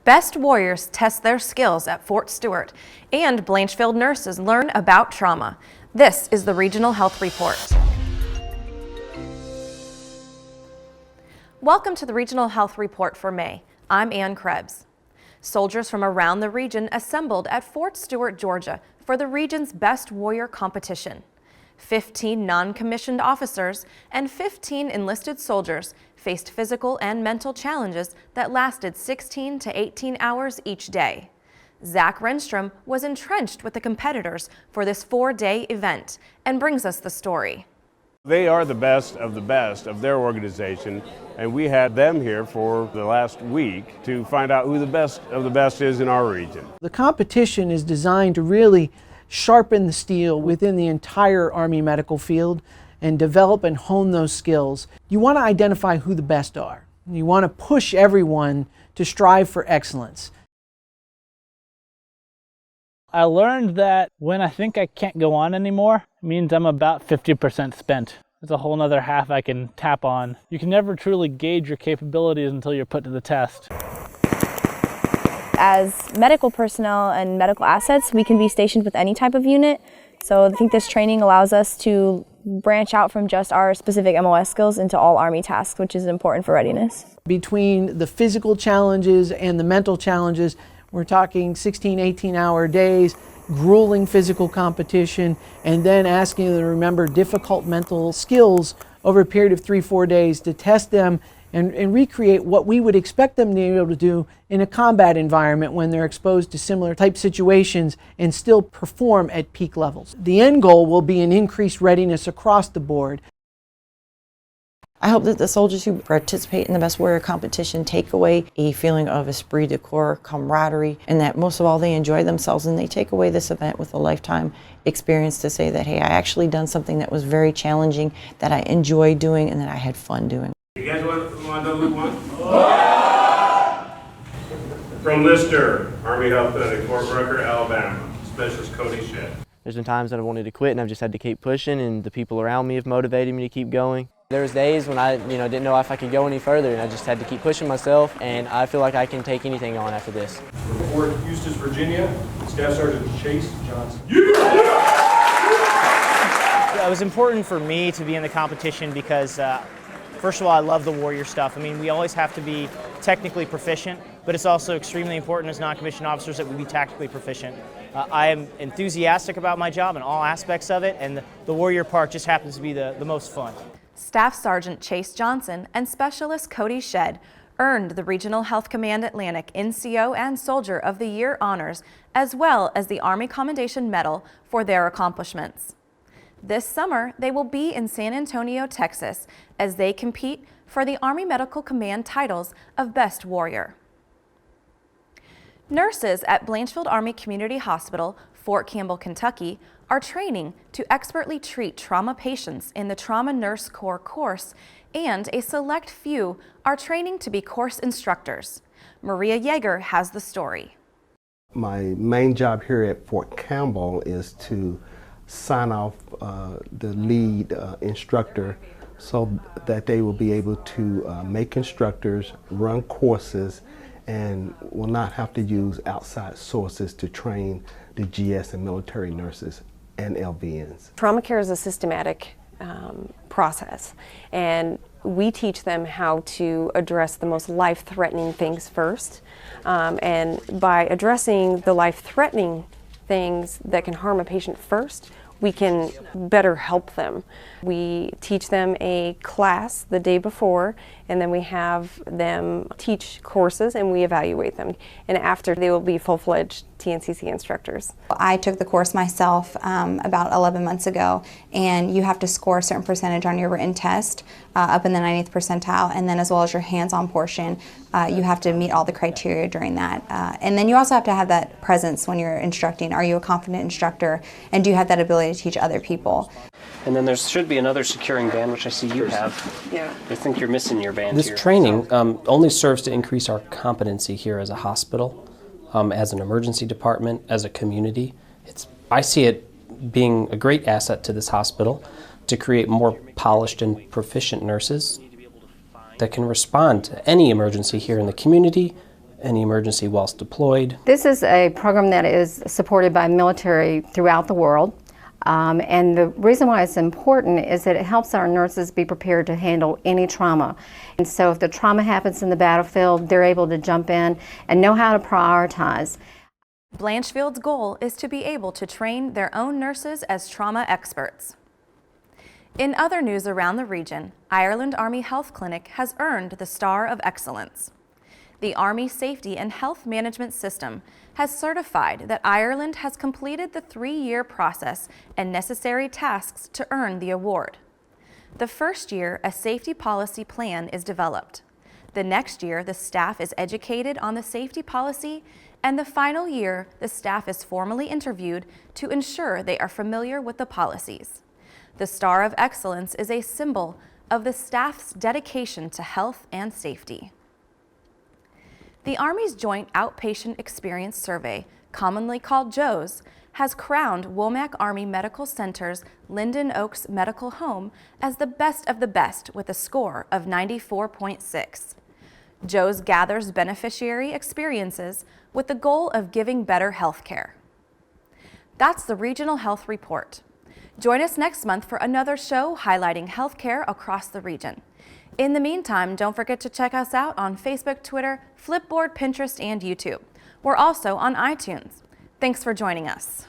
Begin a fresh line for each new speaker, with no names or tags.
Best warriors test their skills at Fort Stewart, and Blanchfield nurses learn about trauma. This is the Regional Health Report. Welcome to the Regional Health Report for May. I'm Ann Krebs. Soldiers from around the region assembled at Fort Stewart, Georgia for the region's Best Warrior competition. 15 non-commissioned officers and 15 enlisted soldiers faced physical and mental challenges that lasted 16 to 18 hours each day. Zach Renstrom was entrenched with the competitors for this 4-day event and brings us the story.
They are the best of their organization, and we had them here for the last week to find out who the best of the best is in our region.
The competition is designed to really sharpen the steel within the entire Army medical field and develop and hone those skills. You want to identify who the best are. You want to push everyone to strive for excellence.
I learned that when I think I can't go on anymore, it means I'm about 50% spent. There's a whole nother half I can tap on. You can never truly gauge your capabilities until you're put to the test.
As medical personnel and medical assets, we can be stationed with any type of unit. So I think this training allows us to branch out from just our specific MOS skills into all Army tasks, which is important for readiness.
Between the physical challenges and the mental challenges, we're talking 16, 18-hour days, grueling physical competition, and then asking them to remember difficult mental skills over a period of 3-4 days to test them and recreate what we would expect them to be able to do in a combat environment when they're exposed to similar type situations and still perform at peak levels. The end goal will be an increased readiness across the board.
I hope that the soldiers who participate in the Best Warrior competition take away a feeling of esprit de corps, camaraderie, and that most of all they enjoy themselves and they take away this event with a lifetime experience to say that, hey, I actually done something that was very challenging, that I enjoyed doing, and that I had fun doing.
You guys want to know who won? From Lister, Army Health Clinic, Fort Rucker, Alabama, Specialist Cody Shedd.
There's been times that I wanted to quit and I've just had to keep pushing, and the people around me have motivated me to keep going. There was days when I didn't know if I could go any further, and I just had to keep pushing myself, and I feel like I can take anything on after this.
From Fort Eustis, Virginia, Staff Sgt. Chase Johnson.
It was important for me to be in the competition because first of all, I love the warrior stuff. I mean, we always have to be technically proficient, but it's also extremely important as non-commissioned officers that we be tactically proficient. I am enthusiastic about my job and all aspects of it, and the warrior part just happens to be the most fun.
Staff Sergeant Chase Johnson and Specialist Cody Shedd earned the Regional Health Command Atlantic NCO and Soldier of the Year honors, as well as the Army Commendation Medal for their accomplishments. This summer, they will be in San Antonio, Texas, as they compete for the Army Medical Command titles of Best Warrior. Nurses at Blanchfield Army Community Hospital, Fort Campbell, Kentucky, are training to expertly treat trauma patients in the Trauma Nurse Corps course, and a select few are training to be course instructors. Maria Yeager has the story.
My main job here at Fort Campbell is to sign off the lead instructor so that they will be able to make instructors, run courses, and will not have to use outside sources to train the GS and military nurses and LVNs.
Trauma care is a systematic process, and we teach them how to address the most life-threatening things first. And by addressing the life-threatening things that can harm a patient first, we can better help them. We teach them a class the day before, and then we have them teach courses and we evaluate them. And after, they will be full-fledged TNCC instructors.
I took the course myself about 11 months ago, and you have to score a certain percentage on your written test up in the 90th percentile, and then as well as your hands-on portion, you have to meet all the criteria during that. And then you also have to have that presence when you're instructing. Are you a confident instructor, and do you have that ability to teach other people?
And then there should be another securing band, which I see you have.
Yeah.
I think you're missing your band
here. This training only serves to increase our competency here as a hospital, as an emergency department, as a community. I see it being a great asset to this hospital to create more polished and proficient nurses that can respond to any emergency here in the community any emergency whilst deployed.
This is a program that is supported by military throughout the world. And the reason why it's important is that it helps our nurses be prepared to handle any trauma. And so if the trauma happens in the battlefield, they're able to jump in and know how to prioritize.
Blanchfield's goal is to be able to train their own nurses as trauma experts. In other news around the region, Ireland Army Health Clinic has earned the Star of Excellence. The Army Safety and Health Management System has certified that Ireland has completed the 3-year process and necessary tasks to earn the award. The first year, a safety policy plan is developed. The next year, the staff is educated on the safety policy, and the final year, the staff is formally interviewed to ensure they are familiar with the policies. The Star of Excellence is a symbol of the staff's dedication to health and safety. The Army's Joint Outpatient Experience Survey, commonly called JOES, has crowned Womack Army Medical Center's Linden Oaks Medical Home as the best of the best with a score of 94.6. JOES gathers beneficiary experiences with the goal of giving better health care. That's the Regional Health Report. Join us next month for another show highlighting healthcare across the region. In the meantime, don't forget to check us out on Facebook, Twitter, Flipboard, Pinterest, and YouTube. We're also on iTunes. Thanks for joining us.